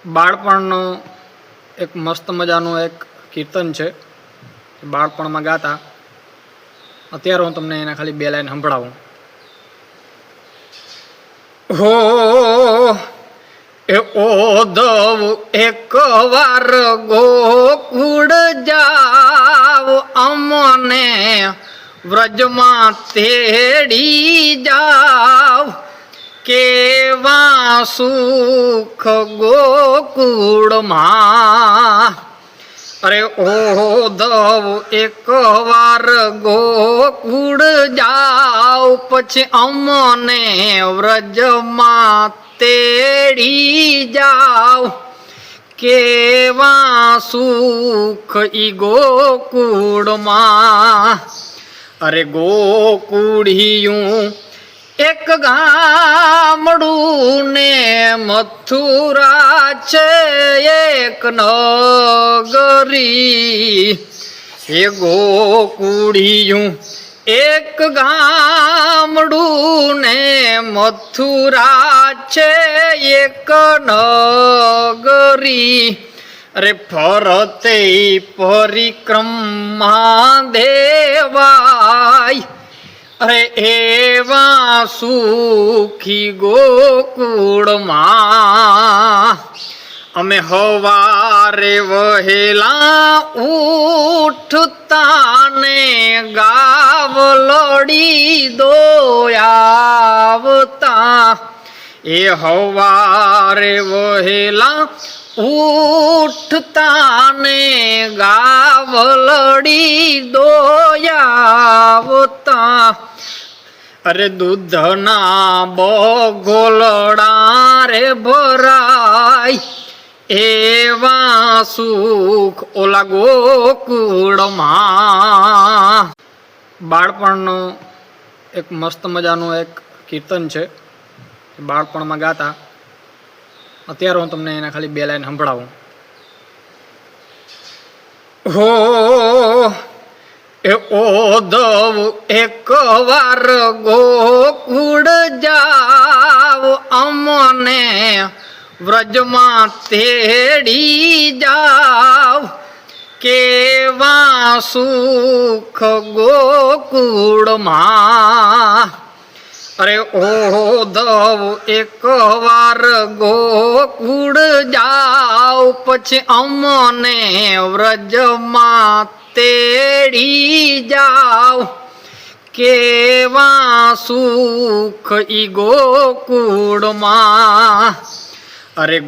બાળપણનો એક મસ્ત મજાનું એક કીર્તન છે. બાળપણમાં ગાતા. અત્યારે હું તમને એના ખાલી 2 લાઈન સંભળાવું. હો એ ઓધવ એક વાર ગોકુળ જાવ, અમને વ્રજમાં તેડી જાવ. કેવા સુખ ગોકુળમાં. અરે ઓધવ એક વાર ગોકુળ જાવ, પછી અમને વ્રજમાં તેડી જાવ. કેવા સુખ ઈ ગોકુળમાં. અરે ગોકુળિયું એક ગામડું ને મથુરા છે એક નગરી. એ ગોકુળિયું એક ગામડું ને મથુરા છે એક નગરી. અરે ફરતે પરિક્રમા દેવાય. અરે એવા સુખી ગોકુળમાં. અમે હવારે વહેલા ઉઠતા ને ગાવલડી દોયાવતા. એ હવારે વહેલા ઉઠતા ને ગાવલડી દોયાવતા. અરે દૂધના બગોલડા રે ભરાય. એવા સુખ ઓલા ગોકુળમાં. બાળપણનો એક મસ્ત મજાનું એક કીર્તન છે. બાળપણમાં ગાતા. અત્યારે હું તમને એના ખાલી 2 લાઈન સંભળાવું. હો એ ઓધવ એક વાર ગોકુળ જાવ, અમને વ્રજમાં તેડી જાવ. કેવા સુખ ગોકુળમાં. અરે ઓધવ એક વાર ગોકુળ જાવ, પછી અમને વ્રજમાં તેડી જાવ. કેવા સુખ ઈ ગોકુળમાં. અરે